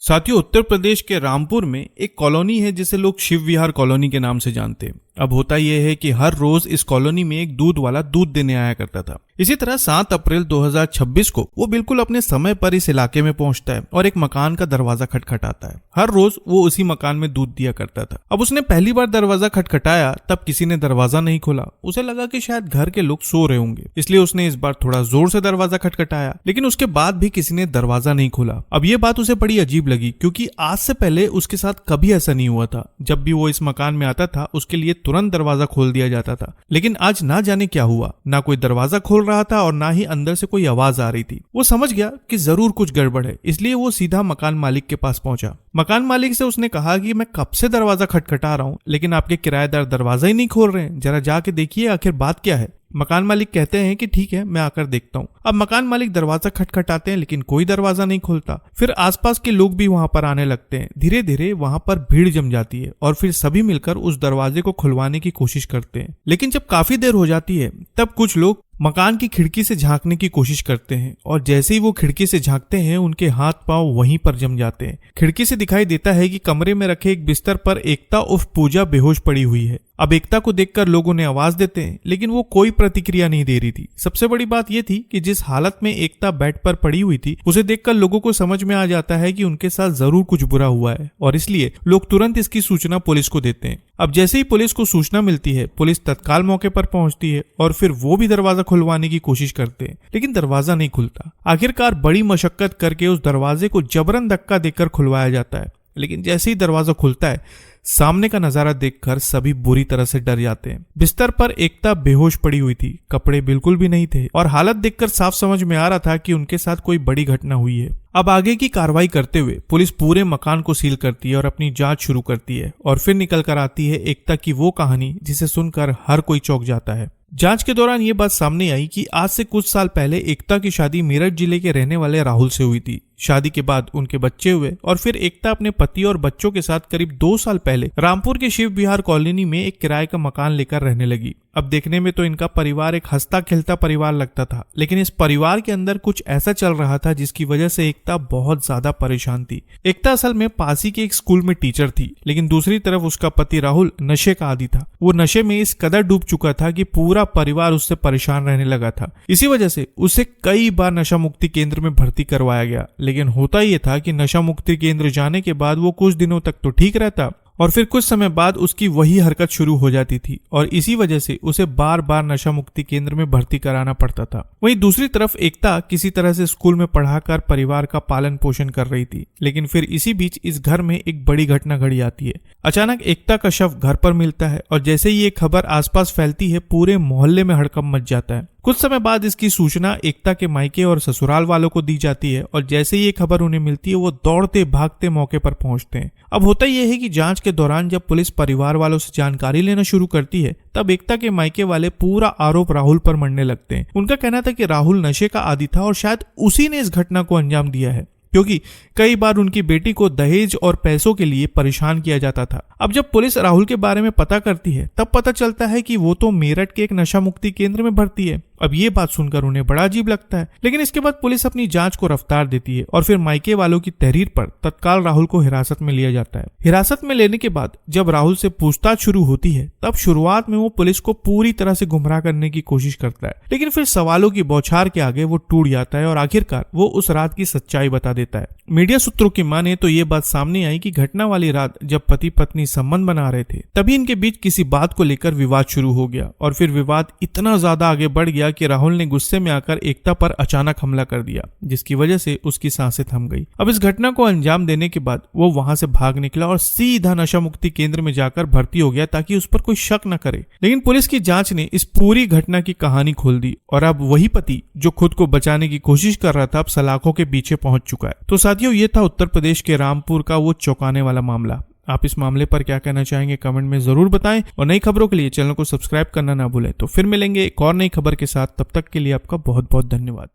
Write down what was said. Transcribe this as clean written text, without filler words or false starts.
साथियों, उत्तर प्रदेश के रामपुर में एक कॉलोनी है जिसे लोग शिव विहार कॉलोनी के नाम से जानते हैं। अब होता यह है कि हर रोज इस कॉलोनी में एक दूध वाला दूध देने आया करता था। इसी तरह 7 अप्रैल 2026 को वो बिल्कुल अपने समय पर इस इलाके में पहुंचता है और एक मकान का दरवाजा खटखटाता है। हर रोज वो उसी मकान में दूध दिया करता था। अब उसने पहली बार दरवाजा खटखटाया तब किसी ने दरवाजा नहीं खोला। उसे लगा कि शायद घर के लोग सो रहे होंगे, इसलिए उसने इस बार थोड़ा जोर से दरवाजा खटखटाया, लेकिन उसके बाद भी किसी ने दरवाजा नहीं खोला। अब ये बात उसे बड़ी अजीब लगी, क्योंकि आज से पहले उसके साथ कभी ऐसा नहीं हुआ था। जब भी वो इस मकान में आता था उसके लिए तुरंत दरवाजा खोल दिया जाता था, लेकिन आज ना जाने क्या हुआ, ना कोई दरवाजा खोल रहा था और ना ही अंदर से कोई आवाज आ रही थी। वो समझ गया कि जरूर कुछ गड़बड़ है, इसलिए वो सीधा मकान मालिक के पास पहुंचा। मकान मालिक से उसने कहा कि मैं कब से दरवाजा खटखटा रहा हूँ, लेकिन आपके किराएदार दरवाजा ही नहीं खोल रहे हैं, जरा जाके देखिए आखिर बात क्या है। मकान मालिक कहते हैं कि ठीक है, मैं आकर देखता हूँ। अब मकान मालिक दरवाजा खटखटाते हैं, लेकिन कोई दरवाजा नहीं खोलता। फिर आसपास के लोग भी वहां पर आने लगते हैं। धीरे धीरे वहां पर भीड़ जम जाती है और फिर सभी मिलकर उस दरवाजे को खुलवाने की कोशिश करते हैं। लेकिन जब काफी देर हो जाती है तब कुछ लोग मकान की खिड़की से झांकने की कोशिश करते हैं और जैसे ही वो खिड़की से झांकते हैं उनके हाथ पांव वहीं पर जम जाते हैं। खिड़की से दिखाई देता है कि कमरे में रखे एक बिस्तर पर एकता उर्फ पूजा बेहोश पड़ी हुई है। अब एकता को देखकर लोग उन्हें आवाज देते हैं, लेकिन वो कोई प्रतिक्रिया नहीं दे रही थी। सबसे बड़ी बात यह थी कि जिस हालत में एकता बेड पर पड़ी हुई थी उसे देखकर लोगों को समझ में आ जाता है कि उनके साथ जरूर कुछ बुरा हुआ है और इसलिए लोग तुरंत इसकी सूचना पुलिस को देते हैं। अब जैसे ही पुलिस को सूचना मिलती है, पुलिस तत्काल मौके पर पहुंचती है और फिर वो भी दरवाजा खुलवाने की कोशिश करते हैं, लेकिन दरवाजा नहीं खुलता। आखिरकार बड़ी मशक्कत करके उस दरवाजे को जबरन धक्का देकर खुलवाया जाता है, लेकिन जैसे ही दरवाजा खुलता है सामने का नजारा देखकर सभी बुरी तरह से डर जाते हैं। बिस्तर पर एकता बेहोश पड़ी हुई थी, कपड़े बिल्कुल भी नहीं थे और हालत देखकर साफ समझ में आ रहा था कि उनके साथ कोई बड़ी घटना हुई है। अब आगे की कार्रवाई करते हुए पुलिस पूरे मकान को सील करती है और अपनी जांच शुरू करती है और फिर निकल कर आती है एकता की वो कहानी जिसे सुनकर हर कोई चौंक जाता है। जांच के दौरान ये बात सामने आई कि आज से कुछ साल पहले एकता की शादी मेरठ जिले के रहने वाले राहुल से हुई थी। शादी के बाद उनके बच्चे हुए और फिर एकता अपने पति और बच्चों के साथ करीब 2 साल पहले रामपुर के शिव विहार कॉलोनी में एक किराए का मकान लेकर रहने लगी। अब देखने में तो इनका परिवार एक हंसता खेलता परिवार लगता था, लेकिन इस परिवार के अंदर कुछ ऐसा चल रहा था जिसकी वजह से एकता बहुत ज्यादा परेशान थी। एकता असल में पास ही के एक स्कूल में टीचर थी, लेकिन दूसरी तरफ उसका पति राहुल नशे का आदी था। वो नशे में इस कदर डूब चुका था कि पूरा परिवार उससे परेशान रहने लगा था। इसी वजह से उसे कई बार नशा मुक्ति केंद्र में भर्ती करवाया गया, लेकिन होता यह था कि नशा मुक्ति केंद्र जाने के बाद वो कुछ दिनों तक तो ठीक रहता और फिर कुछ समय बाद उसकी वही हरकत शुरू हो जाती थी और इसी वजह से उसे बार बार नशा मुक्ति केंद्र में भर्ती कराना पड़ता था। वहीं दूसरी तरफ एकता किसी तरह से स्कूल में पढ़ाकर परिवार का पालन पोषण कर रही थी, लेकिन फिर इसी बीच इस घर में एक बड़ी घटना घड़ी आती है। अचानक एकता का शव घर पर मिलता है और जैसे ही ये खबर आसपास फैलती है पूरे मोहल्ले में हड़कंप मच जाता है। कुछ समय बाद इसकी सूचना एकता के मायके और ससुराल वालों को दी जाती है और जैसे ही ये खबर उन्हें मिलती है वो दौड़ते भागते मौके पर पहुंचते हैं। अब होता यह है कि जांच के दौरान जब पुलिस परिवार वालों से जानकारी लेना शुरू करती है तब एकता के मायके वाले पूरा आरोप राहुल पर मढ़ने लगते हैं। उनका कहना था कि राहुल नशे का आदी था और शायद उसी ने इस घटना को अंजाम दिया है, क्योंकि कई बार उनकी बेटी को दहेज और पैसों के लिए परेशान किया जाता था। अब जब पुलिस राहुल के बारे में पता करती है तब पता चलता है कि वो तो मेरठ के एक नशा मुक्ति केंद्र में भर्ती है। अब ये बात सुनकर उन्हें बड़ा अजीब लगता है, लेकिन इसके बाद पुलिस अपनी जांच को रफ्तार देती है और फिर मायके वालों की तहरीर पर तत्काल राहुल को हिरासत में लिया जाता है। हिरासत में लेने के बाद जब राहुल से पूछताछ शुरू होती है तब शुरुआत में वो पुलिस को पूरी तरह से गुमराह करने की कोशिश करता है, लेकिन फिर सवालों की बौछार के आगे वो टूट जाता है और आखिरकार वो उस रात की सच्चाई बता देता है। मीडिया सूत्रों की माने तो ये बात सामने आई कि घटना वाली रात जब पति पत्नी संबंध बना रहे थे तभी इनके बीच किसी बात को लेकर विवाद शुरू हो गया और फिर विवाद इतना ज्यादा आगे बढ़ गया कि राहुल ने गुस्से में आकर एकता पर अचानक हमला कर दिया, जिसकी वजह से उसकी सांसें थम गई। अब इस घटना को अंजाम देने के बाद वो वहां से भाग निकला और सीधा नशा मुक्ति केंद्र में जाकर भर्ती हो गया ताकि उस पर कोई शक न करे। लेकिन पुलिस की जांच ने इस पूरी घटना की कहानी खोल दी और अब वही पति जो खुद को बचाने की कोशिश कर रहा था अब सलाखों के पीछे पहुंच चुका है। तो साथियों, ये था उत्तर प्रदेश के रामपुर का वो चौंकाने वाला मामला। आप इस मामले पर क्या कहना चाहेंगे कमेंट में जरूर बताएं और नई खबरों के लिए चैनल को सब्सक्राइब करना ना भूलें। तो फिर मिलेंगे एक और नई खबर के साथ, तब तक के लिए आपका बहुत बहुत धन्यवाद।